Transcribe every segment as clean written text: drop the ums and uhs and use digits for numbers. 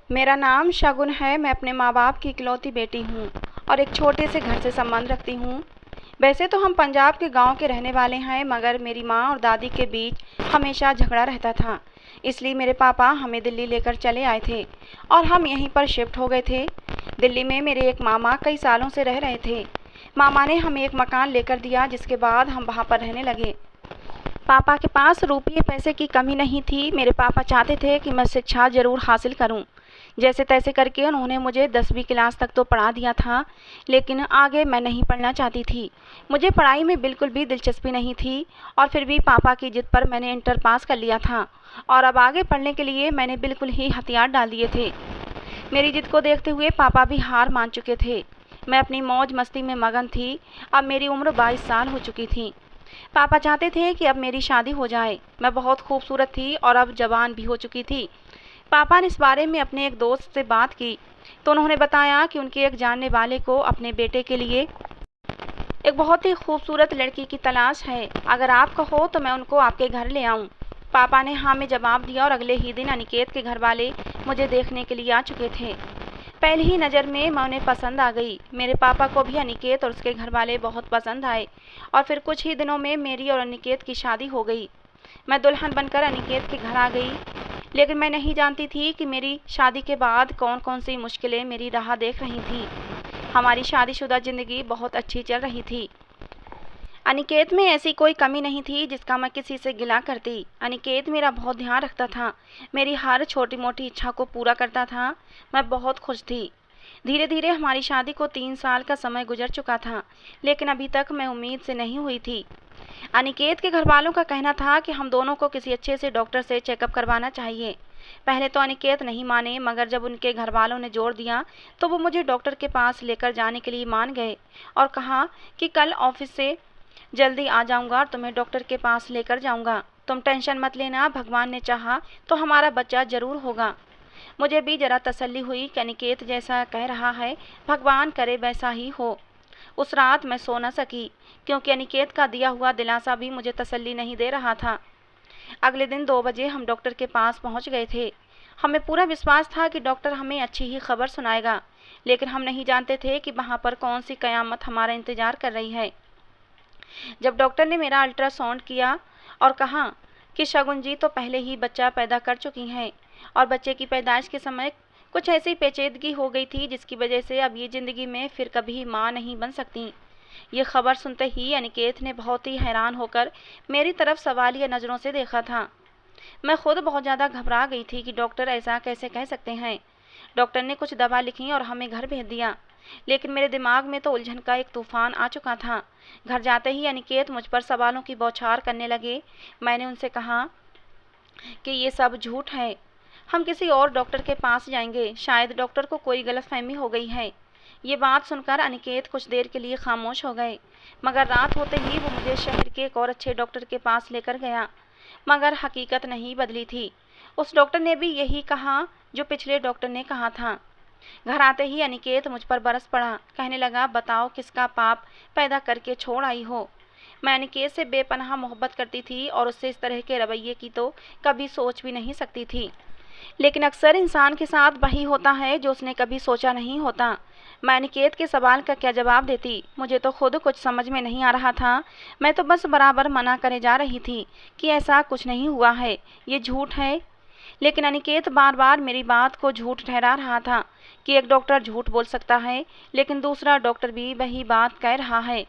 मेरा नाम शगुन है। मैं अपने माँ बाप की इकलौती बेटी हूँ और एक छोटे से घर से संबंध रखती हूँ। वैसे तो हम पंजाब के गांव के रहने वाले हैं, मगर मेरी माँ और दादी के बीच हमेशा झगड़ा रहता था। इसलिए मेरे पापा हमें दिल्ली लेकर चले आए थे और हम यहीं पर शिफ्ट हो गए थे। दिल्ली में मेरे एक मामा कई सालों से रह रहे थे। मामा ने हमें एक मकान लेकर दिया, जिसके बाद हम वहाँ पर रहने लगे। पापा के पास रुपये पैसे की कमी नहीं थी। मेरे पापा चाहते थे कि मैं शिक्षा ज़रूर हासिल करूं। जैसे तैसे करके उन्होंने मुझे 10वीं क्लास तक तो पढ़ा दिया था, लेकिन आगे मैं नहीं पढ़ना चाहती थी। मुझे पढ़ाई में बिल्कुल भी दिलचस्पी नहीं थी और फिर भी पापा की जिद पर मैंने इंटर पास कर लिया था और अब आगे पढ़ने के लिए मैंने बिल्कुल ही हथियार डाल दिए थे। मेरी जिद को देखते हुए पापा भी हार मान चुके थे। मैं अपनी मौज मस्ती में मगन थी। अब मेरी उम्र 22 साल हो चुकी थी। पापा चाहते थे कि अब मेरी शादी हो जाए। मैं बहुत खूबसूरत थी और अब जवान भी हो चुकी थी। पापा ने इस बारे में अपने एक दोस्त से बात की तो उन्होंने बताया कि उनके एक जानने वाले को अपने बेटे के लिए एक बहुत ही खूबसूरत लड़की की तलाश है। अगर आप कहो तो मैं उनको आपके घर ले आऊं। पापा ने हाँ में जवाब दिया और अगले ही दिन अनिकेत के घर वाले मुझे देखने के लिए आ चुके थे। पहली ही नज़र में मैं उन्हें पसंद आ गई। मेरे पापा को भी अनिकेत और उसके घर वाले बहुत पसंद आए और फिर कुछ ही दिनों में मेरी और अनिकेत की शादी हो गई। मैं दुल्हन बनकर अनिकेत के घर आ गई, लेकिन मैं नहीं जानती थी कि मेरी शादी के बाद कौन कौन सी मुश्किलें मेरी राह देख रही थी। हमारी शादीशुदा ज़िंदगी बहुत अच्छी चल रही थी। अनिकेत में ऐसी कोई कमी नहीं थी जिसका मैं किसी से गिला करती। अनिकेत मेरा बहुत ध्यान रखता था, मेरी हर छोटी मोटी इच्छा को पूरा करता था। मैं बहुत खुश थी। धीरे धीरे हमारी शादी को 3 साल का समय गुजर चुका था, लेकिन अभी तक मैं उम्मीद से नहीं हुई थी। अनिकेत के घर वालों का कहना था कि हम दोनों को किसी अच्छे से डॉक्टर से चेकअप करवाना चाहिए। पहले तो अनिकेत नहीं माने, मगर जब उनके घर वालों ने जोर दिया तो वो मुझे डॉक्टर के पास लेकर जाने के लिए मान गए और कहा कि कल ऑफिस से जल्दी आ जाऊंगा और तुम्हें डॉक्टर के पास लेकर जाऊंगा। तुम टेंशन मत लेना, भगवान ने चाहा तो हमारा बच्चा जरूर होगा। मुझे भी जरा तसल्ली हुई कि अनिकेत जैसा कह रहा है, भगवान करे वैसा ही हो। उस रात मैं सो न सकी, क्योंकि अनिकेत का दिया हुआ दिलासा भी मुझे तसल्ली नहीं दे रहा था। अगले दिन 2 बजे हम डॉक्टर के पास पहुंच गए थे। हमें पूरा विश्वास था कि डॉक्टर हमें अच्छी ही खबर सुनाएगा, लेकिन हम नहीं जानते थे कि वहाँ पर कौन सी कयामत हमारा इंतजार कर रही है। जब डॉक्टर ने मेरा अल्ट्रासाउंड किया और कहा कि शगुन जी तो पहले ही बच्चा पैदा कर चुकी हैं और बच्चे की पैदाइश के समय कुछ ऐसी पेचीदगी हो गई थी जिसकी वजह से अब ये ज़िंदगी में फिर कभी माँ नहीं बन सकती। ये खबर सुनते ही अनिकेत ने बहुत ही हैरान होकर मेरी तरफ सवालिया नज़रों से देखा था। मैं खुद बहुत ज़्यादा घबरा गई थी कि डॉक्टर ऐसा कैसे कह सकते हैं। डॉक्टर ने कुछ दवा लिखी और हमें घर भेज दिया, लेकिन मेरे दिमाग में तो उलझन का एक तूफान आ चुका था। घर जाते ही अनिकेत मुझ पर सवालों की बौछार करने लगे। मैंने उनसे कहा कि ये सब झूठ है, हम किसी और डॉक्टर के पास जाएंगे, शायद डॉक्टर को कोई गलतफहमी हो गई है। ये बात सुनकर अनिकेत कुछ देर के लिए खामोश हो गए, मगर रात होते ही वो मुझे शहर के एक और अच्छे डॉक्टर के पास लेकर गया। मगर हकीकत नहीं बदली थी। उस डॉक्टर ने भी यही कहा जो पिछले डॉक्टर ने कहा था। घर आते ही अनिकेत मुझ पर बरस पड़ा, कहने लगा, बताओ किसका पाप पैदा करके छोड़ आई हो। मैं अनिकेत से बेपनाह मोहब्बत करती थी और उससे इस तरह के रवैये की तो कभी सोच भी नहीं सकती थी, लेकिन अक्सर इंसान के साथ वही होता है जो उसने कभी सोचा नहीं होता। मैं अनिकेत के सवाल का क्या जवाब देती, मुझे तो खुद कुछ समझ में नहीं आ रहा था। मैं तो बस बराबर मना करे जा रही थी कि ऐसा कुछ नहीं हुआ है, ये झूठ है। लेकिन अनिकेत बार बार मेरी बात को झूठ ठहरा रहा था कि एक डॉक्टर झूठ बोल सकता है, लेकिन दूसरा डॉक्टर भी वही बात कह रहा है।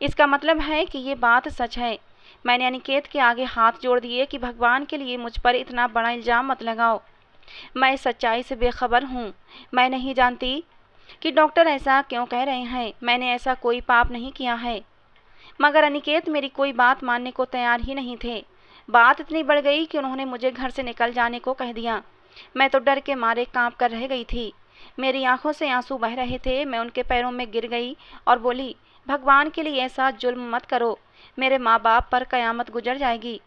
इसका मतलब है कि ये बात सच है। मैंने अनिकेत के आगे हाथ जोड़ दिए कि भगवान के लिए मुझ पर इतना बड़ा इल्ज़ाम मत लगाओ। मैं सच्चाई से बेखबर हूँ। मैं नहीं जानती कि डॉक्टर ऐसा क्यों कह रहे हैं। मैंने ऐसा कोई पाप नहीं किया है। मगर अनिकेत मेरी कोई बात मानने को तैयार ही नहीं थे। बात इतनी बढ़ गई कि उन्होंने मुझे घर से निकल जाने को कह दिया। मैं तो डर के मारे कांप कर रह गई थी। मेरी आंखों से आंसू बह रहे थे। मैं उनके पैरों में गिर गई और बोली, भगवान के लिए ऐसा जुल्म मत करो, मेरे माँ बाप पर कयामत गुजर जाएगी।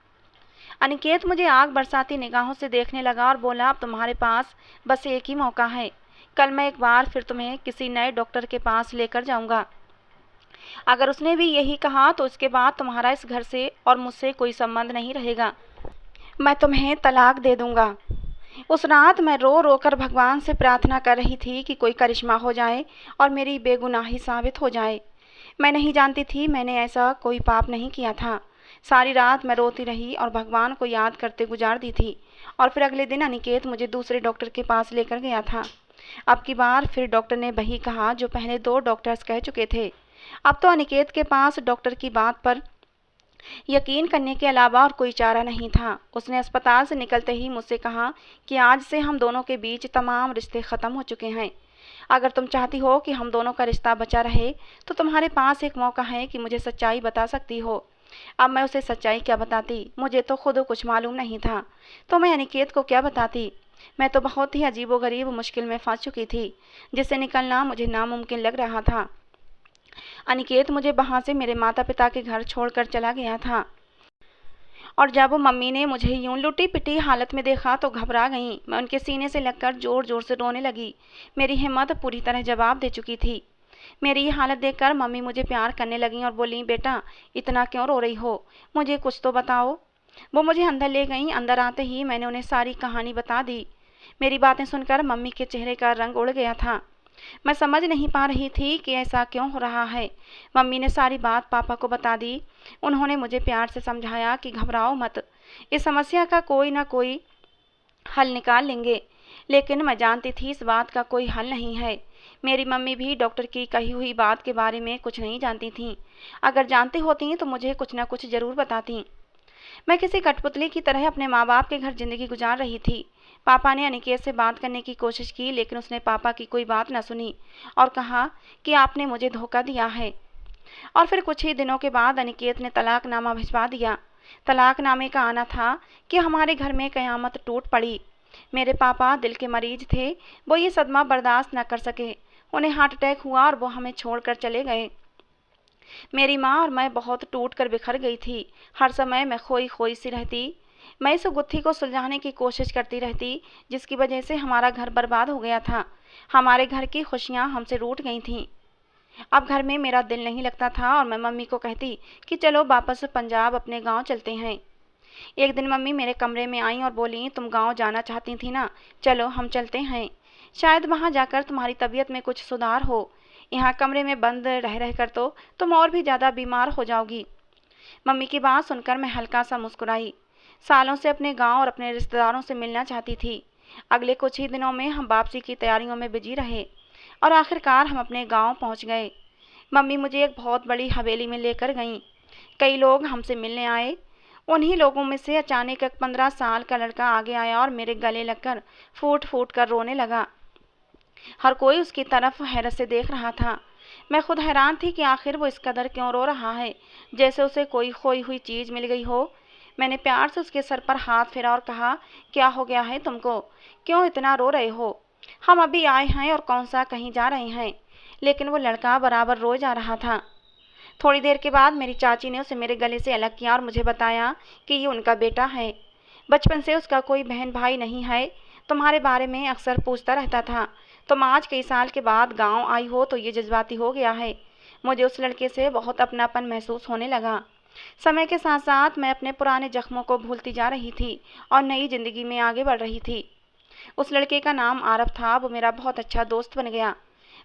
अनिकेत मुझे आग बरसाती निगाहों से देखने लगा और बोला, अब तुम्हारे पास बस एक ही मौका है। कल मैं एक बार फिर तुम्हें किसी नए डॉक्टर के पास लेकर जाऊंगा। अगर उसने भी यही कहा तो उसके बाद तुम्हारा इस घर से और मुझसे कोई संबंध नहीं रहेगा। मैं तुम्हें तलाक दे दूंगा। उस रात मैं रो रो कर भगवान से प्रार्थना कर रही थी कि कोई करिश्मा हो जाए और मेरी बेगुनाही साबित हो जाए। मैं नहीं जानती थी मैंने ऐसा कोई पाप नहीं किया था। सारी रात मैं रोती रही और भगवान को याद करते गुजार दी थी। और फिर अगले दिन अनिकेत मुझे दूसरे डॉक्टर के पास लेकर गया था। अब की बार फिर डॉक्टर ने वही कहा जो पहले 2 डॉक्टर्स कह चुके थे। अब तो अनिकेत के पास डॉक्टर की बात पर यकीन करने के अलावा और कोई चारा नहीं था। उसने अस्पताल से निकलते ही मुझसे कहा कि आज से हम दोनों के बीच तमाम रिश्ते ख़त्म हो चुके हैं। अगर तुम चाहती हो कि हम दोनों का रिश्ता बचा रहे तो तुम्हारे पास एक मौका है कि मुझे सच्चाई बता सकती हो। अब मैं उसे सच्चाई क्या बताती, मुझे तो खुद कुछ मालूम नहीं था। तो मैं अनिकेत को क्या बताती। मैं तो बहुत ही अजीबोगरीब मुश्किल में फंस चुकी थी, जिससे निकलना मुझे नामुमकिन लग रहा था। अनिकेत मुझे वहाँ से मेरे माता पिता के घर छोड़कर चला गया था और जब मम्मी ने मुझे यूं लुटी पिटी हालत में देखा तो घबरा गईं। मैं उनके सीने से लगकर जोर जोर से रोने लगी। मेरी हिम्मत पूरी तरह जवाब दे चुकी थी। मेरी ये हालत देखकर मम्मी मुझे प्यार करने लगीं और बोलीं, बेटा इतना क्यों रो रही हो, मुझे कुछ तो बताओ। वो मुझे अंदर ले गईं। अंदर आते ही मैंने उन्हें सारी कहानी बता दी। मेरी बातें सुनकर मम्मी के चेहरे का रंग उड़ गया था। मैं समझ नहीं पा रही थी कि ऐसा क्यों हो रहा है। मम्मी ने सारी बात पापा को बता दी। उन्होंने मुझे प्यार से समझाया कि घबराओ मत, इस समस्या का कोई ना कोई हल निकाल लेंगे। लेकिन मैं जानती थी इस बात का कोई हल नहीं है। मेरी मम्मी भी डॉक्टर की कही हुई बात के बारे में कुछ नहीं जानती थीं। अगर जानती होती तो मुझे कुछ न कुछ ज़रूर बताती। मैं किसी कठपुतली की तरह अपने माँ बाप के घर ज़िंदगी गुजार रही थी। पापा ने अनिकेत से बात करने की कोशिश की, लेकिन उसने पापा की कोई बात न सुनी और कहा कि आपने मुझे धोखा दिया है। और फिर कुछ ही दिनों के बाद अनिकेत ने तलाकनामा भिजवा दिया। तलाकनामे का आना था कि हमारे घर में कयामत टूट पड़ी। मेरे पापा दिल के मरीज थे, वो ये सदमा बर्दाश्त न कर सके। उन्हें हार्ट अटैक हुआ और वो हमें छोड़कर चले गए। मेरी माँ और मैं बहुत टूट कर बिखर गई थी। हर समय मैं खोई खोई सी रहती। मैं इस गुत्थी को सुलझाने की कोशिश करती रहती जिसकी वजह से हमारा घर बर्बाद हो गया था। हमारे घर की खुशियाँ हमसे रूठ गई थीं। अब घर में मेरा दिल नहीं लगता था और मैं मम्मी को कहती कि चलो वापस पंजाब अपने गांव चलते हैं। एक दिन मम्मी मेरे कमरे में आई और बोली, तुम गांव जाना चाहती थी ना, चलो हम चलते हैं। शायद वहां जाकर तुम्हारी तबीयत में कुछ सुधार हो। यहाँ कमरे में बंद रह रह कर तो तुम और भी ज़्यादा बीमार हो जाओगी। मम्मी की बात सुनकर मैं हल्का सा मुस्कुराई। सालों से अपने गांव और अपने रिश्तेदारों से मिलना चाहती थी। अगले कुछ ही दिनों में हम वापसी की तैयारियों में बिजी रहे और आखिरकार हम अपने गांव पहुंच गए। मम्मी मुझे एक बहुत बड़ी हवेली में लेकर गईं। कई लोग हमसे मिलने आए। उन्हीं लोगों में से अचानक एक 15 साल का लड़का आगे आया और मेरे गले लगकर फूट फूट कर रोने लगा। हर कोई उसकी तरफ हैरत से देख रहा था। मैं खुद हैरान थी कि आखिर वो इस कदर क्यों रो रहा है, जैसे उसे कोई खोई हुई चीज़ मिल गई हो। मैंने प्यार से उसके सर पर हाथ फेरा और कहा, क्या हो गया है तुमको, क्यों इतना रो रहे हो? हम अभी आए हैं और कौन सा कहीं जा रहे हैं। लेकिन वो लड़का बराबर रोए जा रहा था। थोड़ी देर के बाद मेरी चाची ने उसे मेरे गले से अलग किया और मुझे बताया कि ये उनका बेटा है। बचपन से उसका कोई बहन भाई नहीं है। तुम्हारे बारे में अक्सर पूछता रहता था। तुम आज कई साल के बाद गांव आई हो तो ये जज्बाती हो गया है। मुझे उस लड़के से बहुत अपनापन महसूस होने लगा। समय के साथ साथ मैं अपने पुराने जख्मों को भूलती जा रही थी और नई जिंदगी में आगे बढ़ रही थी। उस लड़के का नाम आरव था। वो मेरा बहुत अच्छा दोस्त बन गया।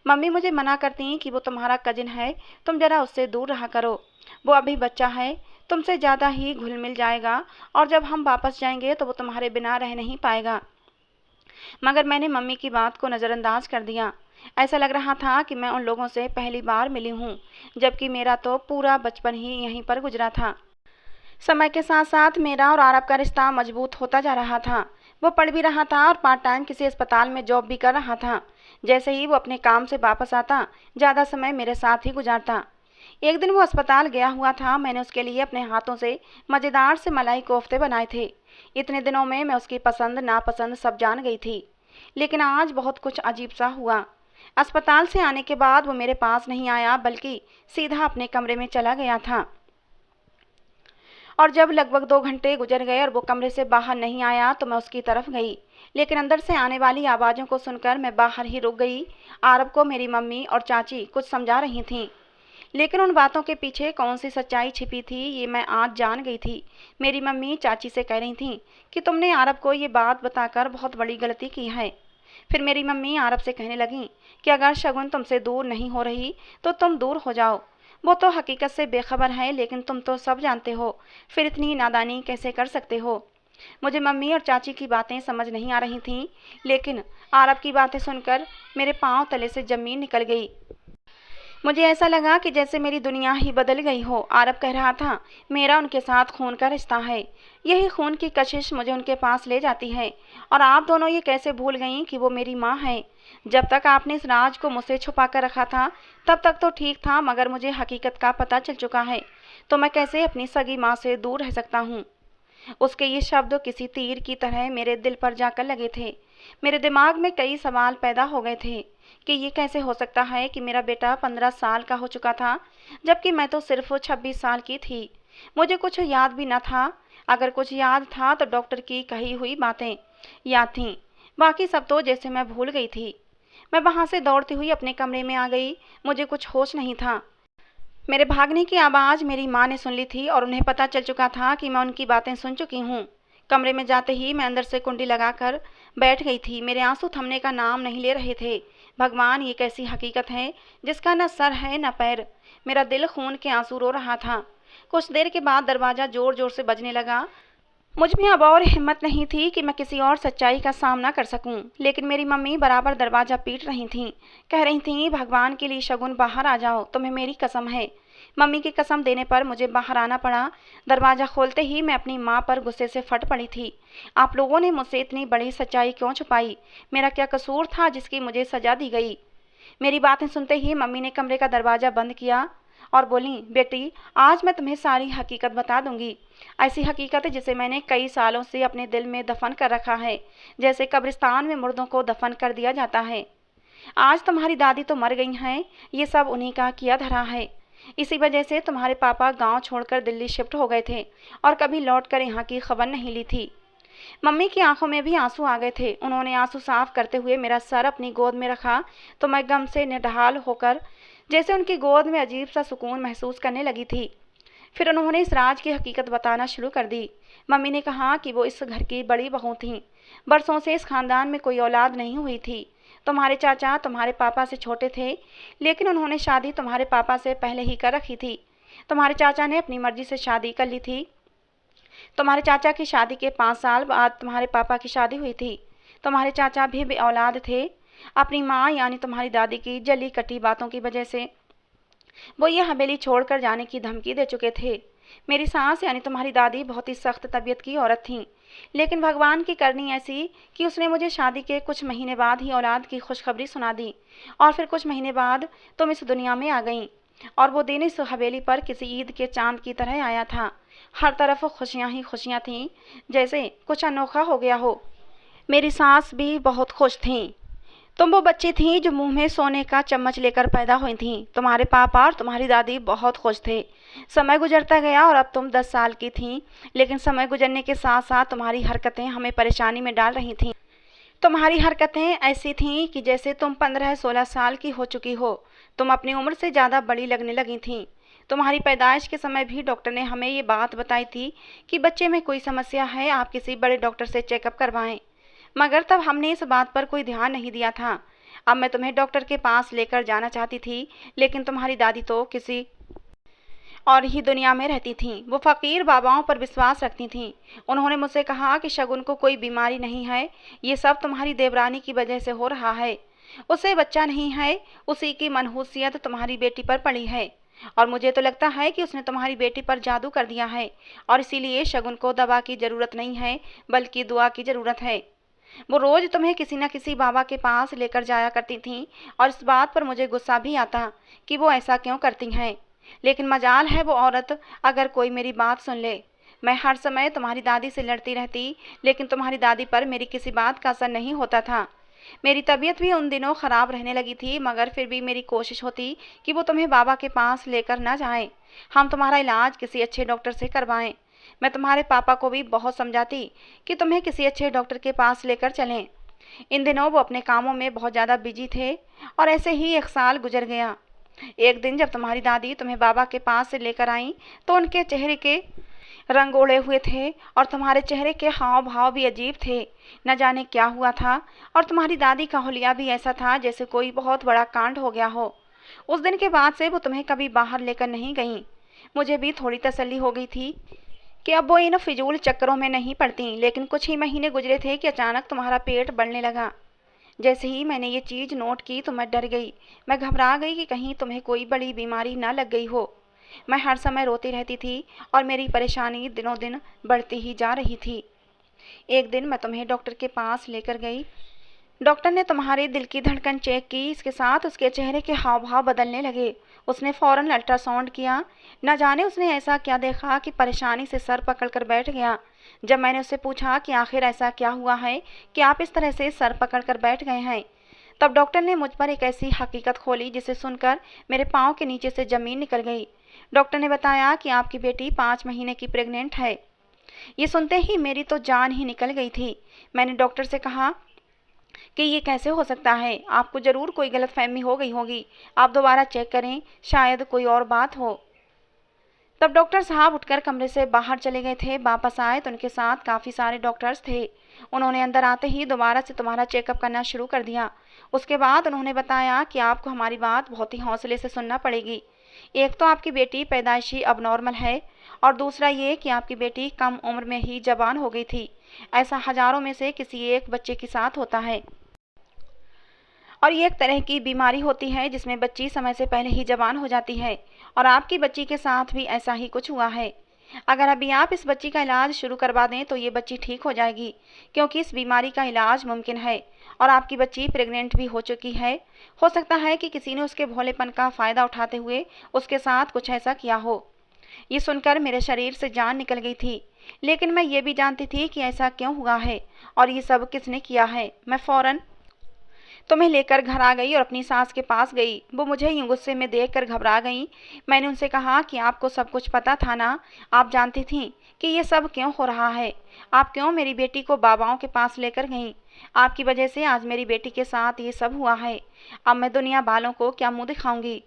मम्मी मुझे मना करती कि वो तुम्हारा कजिन है, तुम जरा उससे दूर रहा करो। वो अभी बच्चा है, तुमसे ज़्यादा ही घुल मिल जाएगा और जब हम वापस जाएंगे तो वो तुम्हारे बिना रह नहीं पाएगा। मगर मैंने मम्मी की बात को नज़रअंदाज कर दिया। ऐसा लग रहा था कि मैं उन लोगों से पहली बार मिली हूँ, जबकि मेरा तो पूरा बचपन ही यहीं पर गुजरा था। समय के साथ साथ मेरा और आरब का रिश्ता मजबूत होता जा रहा था। वो पढ़ भी रहा था और पार्ट टाइम किसी अस्पताल में जॉब भी कर रहा था। जैसे ही वो अपने काम से वापस आता, ज़्यादा समय मेरे साथ ही गुजारता। एक दिन वो अस्पताल गया हुआ था। मैंने उसके लिए अपने हाथों से मज़ेदार से मलाई कोफ्ते बनाए थे। इतने दिनों में मैं उसकी पसंद नापसंद सब जान गई थी। लेकिन आज बहुत कुछ अजीब सा हुआ। अस्पताल से आने के बाद वो मेरे पास नहीं आया, बल्कि सीधा अपने कमरे में चला गया था। और जब लगभग 2 घंटे गुजर गए और वो कमरे से बाहर नहीं आया तो मैं उसकी तरफ गई। लेकिन अंदर से आने वाली आवाज़ों को सुनकर मैं बाहर ही रुक गई। आरब को मेरी मम्मी और चाची कुछ समझा रही थीं, लेकिन उन बातों के पीछे कौन सी सच्चाई छिपी थी ये मैं आज जान गई थी। मेरी मम्मी चाची से कह रही थी कि तुमने आरब को ये बात बताकर बहुत बड़ी गलती की है। फिर मेरी मम्मी आरब से कहने लगी कि अगर शगुन तुमसे दूर नहीं हो रही तो तुम दूर हो जाओ। वो तो हकीकत से बेखबर है, लेकिन तुम तो सब जानते हो, फिर इतनी नादानी कैसे कर सकते हो। मुझे मम्मी और चाची की बातें समझ नहीं आ रही थीं, लेकिन आरब की बातें सुनकर मेरे पांव तले से जमीन निकल गई। मुझे ऐसा लगा कि जैसे मेरी दुनिया ही बदल गई हो। आरब कह रहा था, मेरा उनके साथ खून का रिश्ता है, यही खून की कशिश मुझे उनके पास ले जाती है। और आप दोनों ये कैसे भूल गईं कि वो मेरी माँ है। जब तक आपने इस राज को मुझसे छुपा कर रखा था तब तक तो ठीक था, मगर मुझे हकीकत का पता चल चुका है, तो मैं कैसे अपनी सगी माँ से दूर रह सकता हूँ। उसके ये शब्द किसी तीर की तरह मेरे दिल पर जाकर लगे थे। मेरे दिमाग में कई सवाल पैदा हो गए थे कि ये कैसे हो सकता है कि मेरा बेटा 15 साल का हो चुका था, जबकि मैं तो सिर्फ 26 साल की थी। मुझे कुछ याद भी न था। अगर कुछ याद था तो डॉक्टर की कही हुई बातें याद थीं, बाकी सब तो जैसे मैं भूल गई थी। मैं वहाँ से दौड़ती हुई अपने कमरे में आ गई। मुझे कुछ होश नहीं था। मेरे भागने की आवाज़ मेरी माँ ने सुन ली थी और उन्हें पता चल चुका था कि मैं उनकी बातें सुन चुकी हूँ। कमरे में जाते ही मैं अंदर से कुंडी लगाकर बैठ गई थी। मेरे आंसू थमने का नाम नहीं ले रहे थे। भगवान, ये कैसी हकीकत है जिसका न सर है न पैर। मेरा दिल खून के आंसू रो रहा था। कुछ देर के बाद दरवाज़ा ज़ोर ज़ोर से बजने लगा। मुझ में अब और हिम्मत नहीं थी कि मैं किसी और सच्चाई का सामना कर सकूं, लेकिन मेरी मम्मी बराबर दरवाज़ा पीट रही थीं। कह रही थीं, भगवान के लिए शगुन बाहर आ जाओ, तुम्हें मेरी कसम है। मम्मी की कसम देने पर मुझे बाहर आना पड़ा। दरवाज़ा खोलते ही मैं अपनी माँ पर गुस्से से फट पड़ी थी। आप लोगों ने मुझसे इतनी बड़ी सच्चाई क्यों छुपाई? मेरा क्या कसूर था जिसकी मुझे सजा दी गई? मेरी बातें सुनते ही मम्मी ने कमरे का दरवाज़ा बंद किया और बोली, बेटी, आज मैं तुम्हें सारी हकीकत बता दूंगी। ऐसी हकीकत जिसे मैंने कई सालों से अपने दिल में दफन कर रखा है, जैसे कब्रिस्तान में मुर्दों को दफन कर दिया जाता है। आज तुम्हारी दादी तो मर गई हैं, ये सब उन्हीं का किया धरा है। इसी वजह से तुम्हारे पापा गांव छोड़कर दिल्ली शिफ्ट हो गए थे और कभी लौटकर यहाँ की खबर नहीं ली थी। मम्मी की आंखों में भी आंसू आ गए थे। उन्होंने आंसू साफ करते हुए मेरा सर अपनी गोद में रखा तो मैं गम से निढाल होकर जैसे उनकी गोद में अजीब सा सुकून महसूस करने लगी थी। फिर उन्होंने इस राज की हकीकत बताना शुरू कर दी। मम्मी ने कहा कि वो इस घर की बड़ी बहू थीं। बरसों से इस खानदान में कोई औलाद नहीं हुई थी। तुम्हारे चाचा तुम्हारे पापा से छोटे थे, लेकिन उन्होंने शादी तुम्हारे पापा से पहले ही कर रखी थी। तुम्हारे चाचा ने अपनी मर्जी से शादी कर ली थी। तुम्हारे चाचा की शादी के 5 साल बाद तुम्हारे पापा की शादी हुई थी। तुम्हारे चाचा भी औलाद थे। अपनी माँ यानी तुम्हारी दादी की जली कटी बातों की वजह से वो ये हवेली छोड़कर जाने की धमकी दे चुके थे। मेरी सास यानी तुम्हारी दादी बहुत ही सख्त तबीयत की औरत थीं, लेकिन भगवान की करनी ऐसी कि उसने मुझे शादी के कुछ महीने बाद ही औलाद की खुशखबरी सुना दी। और फिर कुछ महीने बाद तुम इस दुनिया में आ गईं। और वो दिन इस हवेली पर किसी ईद के चांद की तरह आया था। हर तरफ खुशियां ही खुशियां थीं, जैसे कुछ अनोखा हो गया हो। मेरी सास भी बहुत खुश थीं। तुम वो बच्ची थीं जो मुंह में सोने का चम्मच लेकर पैदा हुई थीं। तुम्हारे पापा और तुम्हारी दादी बहुत खुश थे। समय गुजरता गया और अब तुम 10 साल की थीं, लेकिन समय गुजरने के साथ साथ तुम्हारी हरकतें हमें परेशानी में डाल रही थीं। तुम्हारी हरकतें ऐसी थीं कि जैसे तुम 15-16 साल की हो चुकी हो। तुम अपनी उम्र से ज़्यादा बड़ी लगने लगी थीं। तुम्हारी पैदाइश के समय भी डॉक्टर ने हमें ये बात बताई थी कि बच्चे में कोई समस्या है, आप किसी बड़े डॉक्टर से चेकअप करवाएं। मगर तब हमने इस बात पर कोई ध्यान नहीं दिया था। अब मैं तुम्हें डॉक्टर के पास लेकर जाना चाहती थी, लेकिन तुम्हारी दादी तो किसी और ही दुनिया में रहती थीं। वो फ़कीर बाबाओं पर विश्वास रखती थीं। उन्होंने मुझसे कहा कि शगुन को कोई बीमारी नहीं है, ये सब तुम्हारी देवरानी की वजह से हो रहा है। उसे बच्चा नहीं है, उसी की मनहूसियत तुम्हारी बेटी पर पड़ी है। और मुझे तो लगता है कि उसने तुम्हारी बेटी पर जादू कर दिया है, और इसीलिए शगुन को दवा की ज़रूरत नहीं है, बल्कि दुआ की ज़रूरत है। वो रोज़ तुम्हें किसी न किसी बाबा के पास लेकर जाया करती थीं, और इस बात पर मुझे गुस्सा भी आता कि वो ऐसा क्यों करती हैं। लेकिन मजाल है वो औरत अगर कोई मेरी बात सुन ले। मैं हर समय तुम्हारी दादी से लड़ती रहती, लेकिन तुम्हारी दादी पर मेरी किसी बात का असर नहीं होता था। मेरी तबीयत भी उन दिनों ख़राब रहने लगी थी, मगर फिर भी मेरी कोशिश होती कि वो तुम्हें बाबा के पास लेकर ना जाएं। हम तुम्हारा इलाज किसी अच्छे डॉक्टर से करवाएं। मैं तुम्हारे पापा को भी बहुत समझाती कि तुम्हें किसी अच्छे डॉक्टर के पास लेकर चलें। इन दिनों वो अपने कामों में बहुत ज़्यादा बिजी थे, और ऐसे ही 1 साल गुजर गया। एक दिन जब तुम्हारी दादी तुम्हें बाबा के पास से लेकर आई तो उनके चेहरे के रंग उड़े हुए थे और तुम्हारे चेहरे के हाव भाव भी अजीब थे। न जाने क्या हुआ था और तुम्हारी दादी का हुलिया भी ऐसा था जैसे कोई बहुत बड़ा कांड हो गया हो। उस दिन के बाद से वो तुम्हें कभी बाहर लेकर नहीं गईं। मुझे भी थोड़ी तसल्ली हो गई थी कि अब वो इन फिजूल चक्करों में नहीं पड़ती, लेकिन कुछ ही महीने गुजरे थे कि अचानक तुम्हारा पेट बढ़ने लगा। जैसे ही मैंने ये चीज़ नोट की तो मैं डर गई। मैं घबरा गई कि कहीं तुम्हें कोई बड़ी बीमारी ना लग गई हो। मैं हर समय रोती रहती थी और मेरी परेशानी दिनों दिन बढ़ती ही जा रही थी। एक दिन मैं तुम्हें डॉक्टर के पास लेकर गई। डॉक्टर ने तुम्हारे दिल की धड़कन चेक की, इसके साथ उसके चेहरे के हाव भाव बदलने लगे। उसने फौरन अल्ट्रासाउंड किया। न जाने उसने ऐसा क्या देखा कि परेशानी से सर पकड़कर बैठ गया। जब मैंने उससे पूछा कि आखिर ऐसा क्या हुआ है कि आप इस तरह से सर पकड़कर बैठ गए हैं, तब डॉक्टर ने मुझ पर एक ऐसी हकीकत खोली जिसे सुनकर मेरे पाँव के नीचे से ज़मीन निकल गई। डॉक्टर ने बताया कि आपकी बेटी 5 महीने की प्रेग्नेंट है। ये सुनते ही मेरी तो जान ही निकल गई थी। मैंने डॉक्टर से कहा कि ये कैसे हो सकता है, आपको ज़रूर कोई गलतफहमी हो गई होगी, आप दोबारा चेक करें, शायद कोई और बात हो। तब डॉक्टर साहब उठकर कमरे से बाहर चले गए थे। वापस आए तो उनके साथ काफ़ी सारे डॉक्टर्स थे। उन्होंने अंदर आते ही दोबारा से तुम्हारा चेकअप करना शुरू कर दिया। उसके बाद उन्होंने बताया कि आपको हमारी बात बहुत ही हौसले से सुनना पड़ेगी। एक तो आपकी बेटी पैदाइशी अबनॉर्मल है और दूसरा ये कि आपकी बेटी कम उम्र में ही जवान हो गई थी। ऐसा हज़ारों में से किसी एक बच्चे के साथ होता है और ये एक तरह की बीमारी होती है जिसमें बच्ची समय से पहले ही जवान हो जाती है और आपकी बच्ची के साथ भी ऐसा ही कुछ हुआ है। अगर अभी आप इस बच्ची का इलाज शुरू करवा दें तो ये बच्ची ठीक हो जाएगी, क्योंकि इस बीमारी का इलाज मुमकिन है और आपकी बच्ची प्रेग्नेंट भी हो चुकी है। हो सकता है कि किसी ने उसके भोलेपन का फ़ायदा उठाते हुए उसके साथ कुछ ऐसा किया हो। ये सुनकर मेरे शरीर से जान निकल गई थी, लेकिन मैं ये भी जानती थी कि ऐसा क्यों हुआ है और ये सब किसने किया है। मैं फ़ौरन तुम्हें लेकर घर आ गई और अपनी सास के पास गई। वो मुझे यूं गुस्से में देखकर घबरा गई। मैंने उनसे कहा कि आपको सब कुछ पता था ना, आप जानती थीं कि ये सब क्यों हो रहा है, आप क्यों मेरी बेटी को बाबाओं के पास लेकर गईं। आपकी वजह से आज मेरी बेटी के साथ ये सब हुआ है। अब मैं दुनिया वालों को क्या मुंह दिखाऊंगी।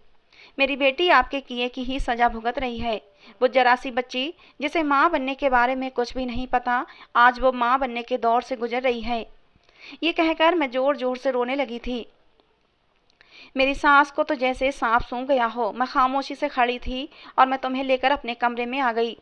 मेरी बेटी आपके किए की ही सज़ा भुगत रही है। वो जरा सी बच्ची जिसे माँ बनने के बारे में कुछ भी नहीं पता, आज वो माँ बनने के दौर से गुजर रही है। ये कहकर मैं ज़ोर ज़ोर से रोने लगी थी। मेरी सास को तो जैसे सांप सूंघ गया हो। मैं खामोशी से खड़ी थी और मैं तुम्हें लेकर अपने कमरे में आ गई।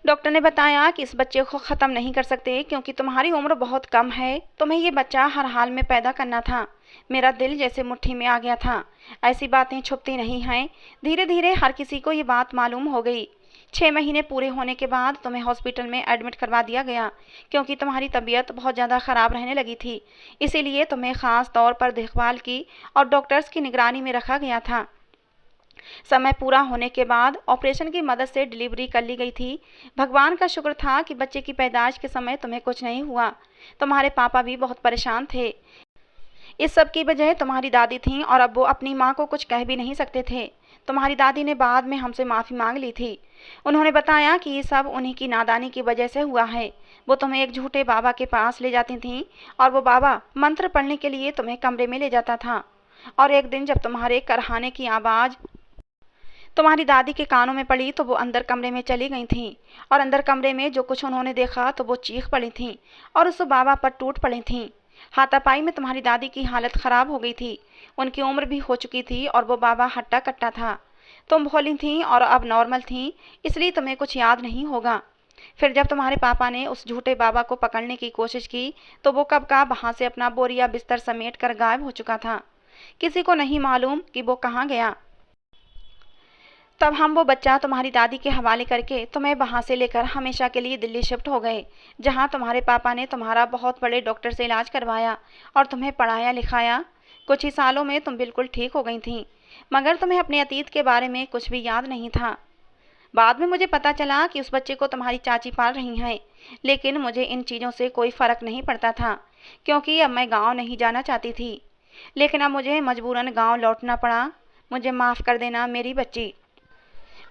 डॉक्टर ने बताया कि इस बच्चे को ख़त्म नहीं कर सकते क्योंकि तुम्हारी उम्र बहुत कम है। तुम्हें ये बच्चा हर हाल में पैदा करना था। मेरा दिल जैसे मुट्ठी में आ गया था। ऐसी बातें छुपती नहीं हैं। धीरे धीरे हर किसी को ये बात मालूम हो गई। 6 महीने पूरे होने के बाद तुम्हें हॉस्पिटल में एडमिट करवा दिया गया, क्योंकि तुम्हारी तबीयत बहुत ज़्यादा ख़राब रहने लगी थी। इसीलिए तुम्हें ख़ास तौर पर देखभाल की और डॉक्टर्स की निगरानी में रखा गया था। समय पूरा होने के बाद ऑपरेशन की मदद से डिलीवरी कर ली गई थी। भगवान का शुक्र था कि बच्चे की पैदाइश के समय तुम्हें कुछ नहीं हुआ। तुम्हारे पापा भी बहुत परेशान थे। इस सब की वजह तुम्हारी दादी थीं और अब वो अपनी माँ को कुछ कह भी नहीं सकते थे। तुम्हारी दादी ने बाद में हमसे माफ़ी मांग ली थी। उन्होंने बताया कि ये सब उन्हीं की नादानी की वजह से हुआ है। वो तुम्हें एक झूठे बाबा के पास ले जाती थीं और वो बाबा मंत्र पढ़ने के लिए तुम्हें कमरे में ले जाता था। और एक दिन जब तुम्हारे करहाने की आवाज़ तुम्हारी दादी के कानों में पड़ी तो वो अंदर कमरे में चली गई थीं और अंदर कमरे में जो कुछ उन्होंने देखा तो वो चीख पड़ी थीं और उस बाबा पर टूट पड़ी थीं। हाथापाई में तुम्हारी दादी की हालत ख़राब हो गई थी। उनकी उम्र भी हो चुकी थी और वो बाबा हट्टा कट्टा था। तुम भोली थीं और अब नॉर्मल थीं, इसलिए तुम्हें कुछ याद नहीं होगा। फिर जब तुम्हारे पापा ने उस झूठे बाबा को पकड़ने की कोशिश की तो वो कब का वहाँ से अपना बोरिया बिस्तर समेट कर गायब हो चुका था। किसी को नहीं मालूम कि वो कहाँ गया। तब हम वो बच्चा तुम्हारी दादी के हवाले करके तुम्हें वहाँ से लेकर हमेशा के लिए दिल्ली शिफ्ट हो गए, जहाँ तुम्हारे पापा ने तुम्हारा बहुत बड़े डॉक्टर से इलाज करवाया और तुम्हें पढ़ाया लिखाया। कुछ ही सालों में तुम बिल्कुल ठीक हो गई थीं, मगर तुम्हें अपने अतीत के बारे में कुछ भी याद नहीं था। बाद में मुझे पता चला कि उस बच्चे को तुम्हारी चाची पाल रही हैं, लेकिन मुझे इन चीज़ों से कोई फ़र्क नहीं पड़ता था, क्योंकि अब मैं गाँव नहीं जाना चाहती थी। लेकिन अब मुझे मजबूरन गाँव लौटना पड़ा। मुझे माफ़ कर देना मेरी बच्ची।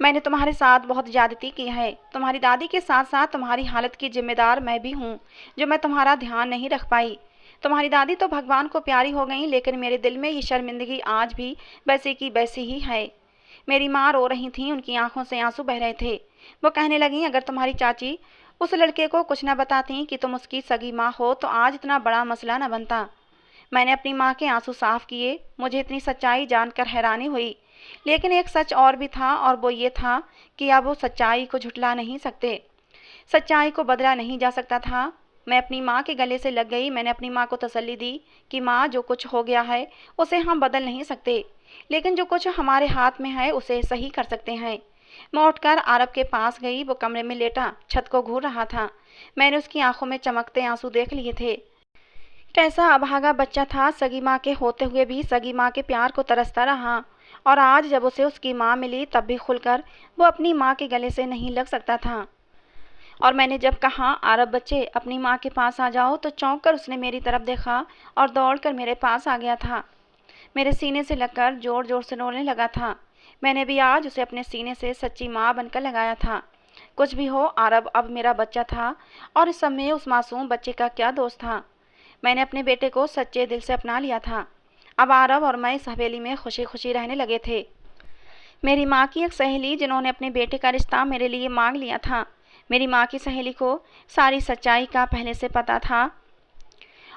मैंने तुम्हारे साथ बहुत ज़्यादती की है। तुम्हारी दादी के साथ साथ तुम्हारी हालत की जिम्मेदार मैं भी हूँ, जो मैं तुम्हारा ध्यान नहीं रख पाई। तुम्हारी दादी तो भगवान को प्यारी हो गई, लेकिन मेरे दिल में ये शर्मिंदगी आज भी वैसी की वैसी ही है। मेरी माँ रो रही थी, उनकी आंखों से आंसू बह रहे थे। वो कहने लगी, अगर तुम्हारी चाची उस लड़के को कुछ न बताती कि तुम उसकी सगी माँ हो तो आज इतना बड़ा मसला न बनता। मैंने अपनी माँ के आंसू साफ किए। मुझे इतनी सच्चाई जानकर हैरानी हुई, लेकिन एक सच और भी था, और वो ये था कि अब वो सच्चाई को झुठला नहीं सकते, सच्चाई को बदला नहीं जा सकता था। मैं अपनी माँ के गले से लग गई। मैंने अपनी माँ को तसल्ली दी कि माँ, जो कुछ हो गया है उसे हम बदल नहीं सकते, लेकिन जो कुछ हमारे हाथ में है उसे सही कर सकते हैं। मैं उठकर आरब के पास गई। वो कमरे में लेटा छत को घूर रहा था। मैंने उसकी आंखों में चमकते आंसू देख लिए थे। कैसा अभागा बच्चा था, सगी माँ के होते हुए भी सगी माँ के प्यार को तरसता रहा, और आज जब उसे उसकी माँ मिली तब भी खुलकर वो अपनी माँ के गले से नहीं लग सकता था। और मैंने जब कहा, आरब बच्चे अपनी माँ के पास आ जाओ, तो चौंक कर उसने मेरी तरफ देखा और दौड़कर मेरे पास आ गया था। मेरे सीने से लगकर जोर जोर से रोने लगा था। मैंने भी आज उसे अपने सीने से सच्ची माँ बनकर लगाया था। कुछ भी हो, आरब अब मेरा बच्चा था, और इस समय उस मासूम बच्चे का क्या दोष था। मैंने अपने बेटे को सच्चे दिल से अपना लिया था। अब आरब और मैं इस हवेली में खुशी खुशी रहने लगे थे। मेरी माँ की एक सहेली, जिन्होंने अपने बेटे का रिश्ता मेरे लिए मांग लिया था, मेरी माँ की सहेली को सारी सच्चाई का पहले से पता था,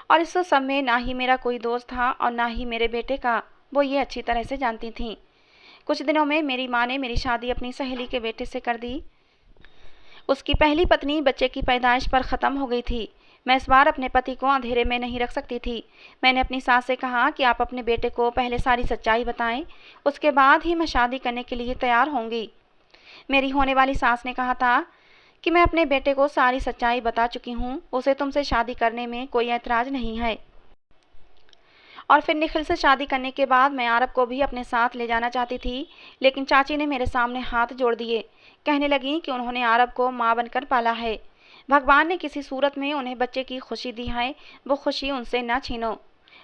और इस सब में ना ही मेरा कोई दोस्त था और ना ही मेरे बेटे का। वो ये अच्छी तरह से जानती थी। कुछ दिनों में मेरी माँ ने मेरी शादी अपनी सहेली के बेटे से कर दी। उसकी पहली पत्नी बच्चे की पैदाइश पर ख़त्म हो गई थी। मैं इस बार अपने पति को अंधेरे में नहीं रख सकती थी। मैंने अपनी सास से कहा कि आप अपने बेटे को पहले सारी सच्चाई बताएं, उसके बाद ही मैं शादी करने के लिए तैयार होंगी। मेरी होने वाली सास ने कहा था कि मैं अपने बेटे को सारी सच्चाई बता चुकी हूँ, उसे तुमसे शादी करने में कोई ऐतराज़ नहीं है। और फिर निखिल से शादी करने के बाद मैं आरब को भी अपने साथ ले जाना चाहती थी, लेकिन चाची ने मेरे सामने हाथ जोड़ दिए। कहने लगी कि उन्होंने आरब को माँ बनकर पाला है। भगवान ने किसी सूरत में उन्हें बच्चे की खुशी दी है, वो खुशी उनसे न छीनो।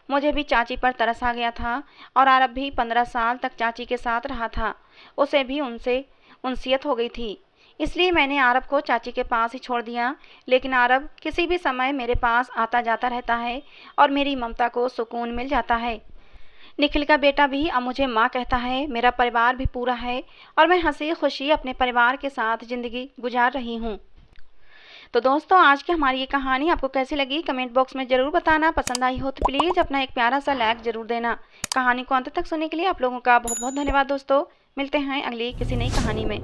मुझे भी चाची पर तरस आ गया था, और आरब भी 15 साल तक चाची के साथ रहा था। उसे भी उनसे उनसियत हो गई थी, इसलिए मैंने आरब को चाची के पास ही छोड़ दिया। लेकिन आरब किसी भी समय मेरे पास आता जाता रहता है, और मेरी ममता को सुकून मिल जाता है। निखिल का बेटा भी अब मुझे माँ कहता है। मेरा परिवार भी पूरा है, और मैं हंसी खुशी अपने परिवार के साथ ज़िंदगी गुजार रही हूँ। तो दोस्तों, आज की हमारी ये कहानी आपको कैसी लगी कमेंट बॉक्स में ज़रूर बताना। पसंद आई हो तो प्लीज़ अपना एक प्यारा सा लाइक ज़रूर देना। कहानी को अंत तक सुनने के लिए आप लोगों का बहुत बहुत धन्यवाद दोस्तों। मिलते हैं अगली किसी नई कहानी में।